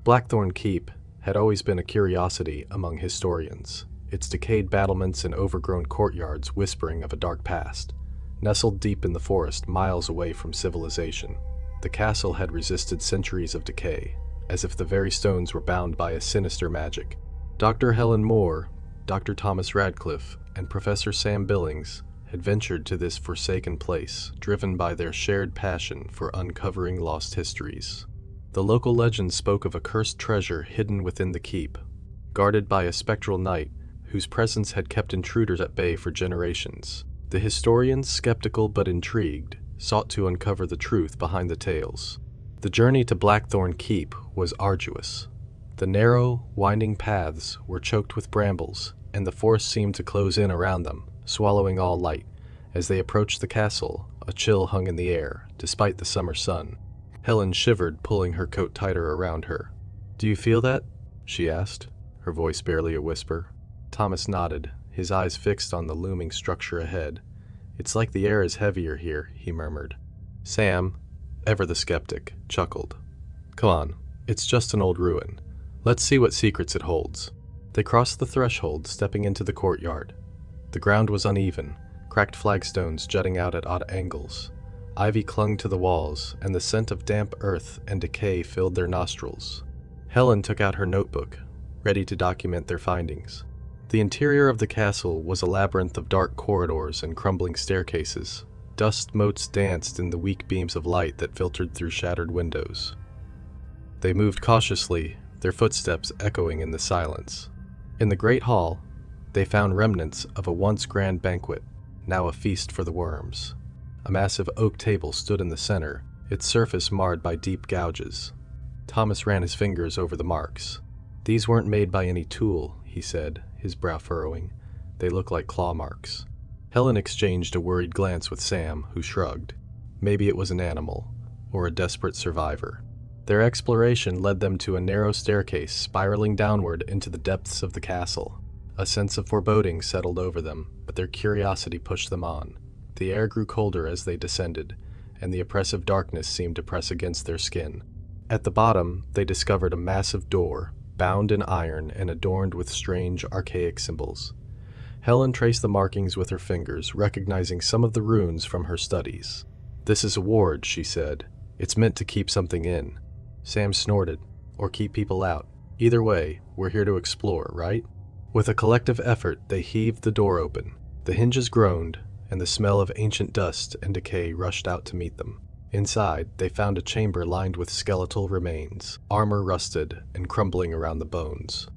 Blackthorn Keep had always been a curiosity among historians, its decayed battlements and overgrown courtyards whispering of a dark past. Nestled deep in the forest, miles away from civilization, the castle had resisted centuries of decay, as if the very stones were bound by a sinister magic. Dr. Helen Moore, Dr. Thomas Radcliffe, and Professor Sam Billings had ventured to this forsaken place, driven by their shared passion for uncovering lost histories. The local legend spoke of a cursed treasure hidden within the keep, guarded by a spectral knight whose presence had kept intruders at bay for generations. The historians, skeptical but intrigued, sought to uncover the truth behind the tales. The journey to Blackthorn Keep was arduous. The narrow, winding paths were choked with brambles, and the forest seemed to close in around them, swallowing all light. As they approached the castle, a chill hung in the air, despite the summer sun. Helen shivered, pulling her coat tighter around her. "Do you feel that?" she asked, her voice barely a whisper. Thomas nodded, his eyes fixed on the looming structure ahead. "It's like the air is heavier here," he murmured. Sam, ever the skeptic, chuckled. "Come on, it's just an old ruin. Let's see what secrets it holds." They crossed the threshold, stepping into the courtyard. The ground was uneven, cracked flagstones jutting out at odd angles. Ivy clung to the walls, and the scent of damp earth and decay filled their nostrils. Helen took out her notebook, ready to document their findings. The interior of the castle was a labyrinth of dark corridors and crumbling staircases. Dust motes danced in the weak beams of light that filtered through shattered windows. They moved cautiously, their footsteps echoing in the silence. In the great hall, they found remnants of a once grand banquet, now a feast for the worms. A massive oak table stood in the center, its surface marred by deep gouges. Thomas ran his fingers over the marks. "These weren't made by any tool," he said, his brow furrowing. "They look like claw marks." Helen exchanged a worried glance with Sam, who shrugged. Maybe it was an animal, or a desperate survivor. Their exploration led them to a narrow staircase spiraling downward into the depths of the castle. A sense of foreboding settled over them, but their curiosity pushed them on. The air grew colder as they descended, and the oppressive darkness seemed to press against their skin. At the bottom, they discovered a massive door, bound in iron and adorned with strange, archaic symbols. Helen traced the markings with her fingers, recognizing some of the runes from her studies. "This is a ward," she said. "It's meant to keep something in." Sam snorted, "Or keep people out. Either way, we're here to explore, right?" With a collective effort, they heaved the door open. The hinges groaned, and the smell of ancient dust and decay rushed out to meet them. Inside, they found a chamber lined with skeletal remains, armor rusted and crumbling around the bones.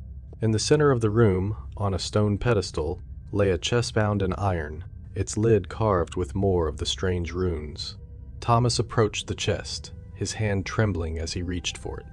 In the center of the room, on a stone pedestal, lay a chest bound in iron, its lid carved with more of the strange runes. Thomas approached the chest, his hand trembling as he reached for it.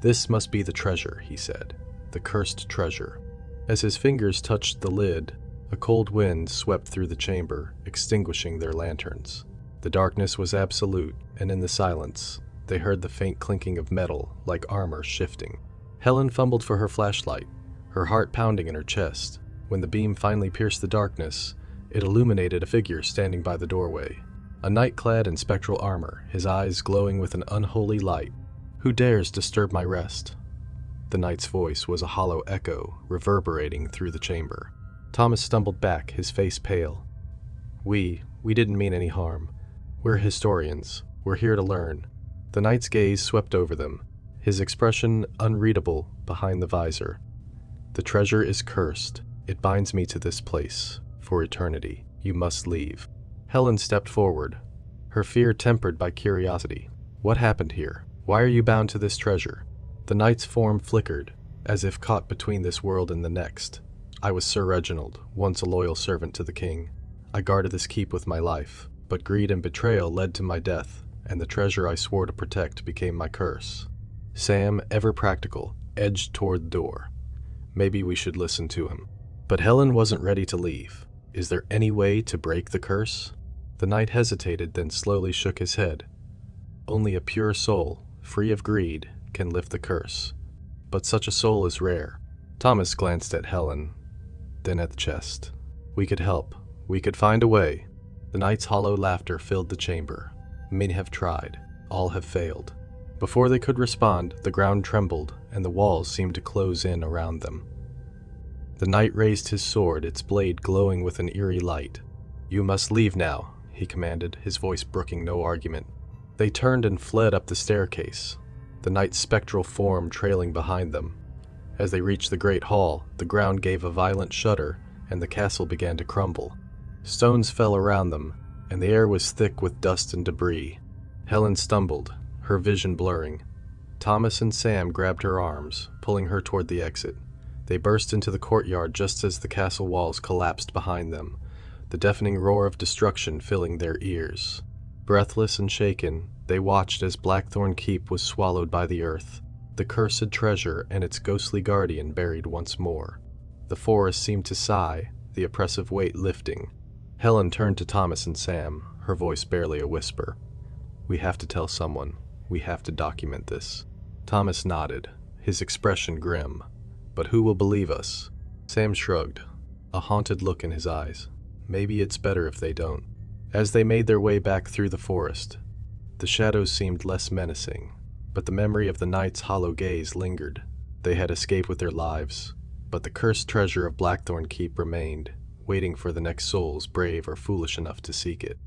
"This must be the treasure," he said, "the cursed treasure." As his fingers touched the lid, a cold wind swept through the chamber, extinguishing their lanterns. The darkness was absolute, and in the silence, they heard the faint clinking of metal, like armor shifting. Helen fumbled for her flashlight, her heart pounding in her chest. When the beam finally pierced the darkness, it illuminated a figure standing by the doorway. A knight clad in spectral armor, his eyes glowing with an unholy light. "Who dares disturb my rest?" The knight's voice was a hollow echo, reverberating through the chamber. Thomas stumbled back, his face pale. We didn't mean any harm. We're historians. We're here to learn." The knight's gaze swept over them, his expression unreadable behind the visor. "The treasure is cursed. It binds me to this place, for eternity. You must leave." Helen stepped forward, her fear tempered by curiosity. "What happened here? Why are you bound to this treasure?" The knight's form flickered, as if caught between this world and the next. "I was Sir Reginald, once a loyal servant to the king. I guarded this keep with my life, but greed and betrayal led to my death, and the treasure I swore to protect became my curse." Sam, ever practical, edged toward the door. Maybe we should listen to him. But Helen wasn't ready to leave. "Is there any way to break the curse?" The knight hesitated, then slowly shook his head. "Only a pure soul, free of greed, can lift the curse. But such a soul is rare." Thomas glanced at Helen, then at the chest. "We could help. We could find a way." The knight's hollow laughter filled the chamber. "Many have tried. All have failed." Before they could respond, the ground trembled, and the walls seemed to close in around them. The knight raised his sword, its blade glowing with an eerie light. "You must leave now," he commanded, his voice brooking no argument. They turned and fled up the staircase, the knight's spectral form trailing behind them. As they reached the great hall, the ground gave a violent shudder, and the castle began to crumble. Stones fell around them, and the air was thick with dust and debris. Helen stumbled, her vision blurring. Thomas and Sam grabbed her arms, pulling her toward the exit. They burst into the courtyard just as the castle walls collapsed behind them, the deafening roar of destruction filling their ears. Breathless and shaken, they watched as Blackthorn Keep was swallowed by the earth, the cursed treasure and its ghostly guardian buried once more. The forest seemed to sigh, the oppressive weight lifting. Helen turned to Thomas and Sam, her voice barely a whisper. "We have to tell someone. We have to document this." Thomas nodded, his expression grim. "But who will believe us?" Sam shrugged, a haunted look in his eyes. "Maybe it's better if they don't." As they made their way back through the forest, the shadows seemed less menacing, but the memory of the knight's hollow gaze lingered. They had escaped with their lives, but the cursed treasure of Blackthorn Keep remained, waiting for the next souls brave or foolish enough to seek it.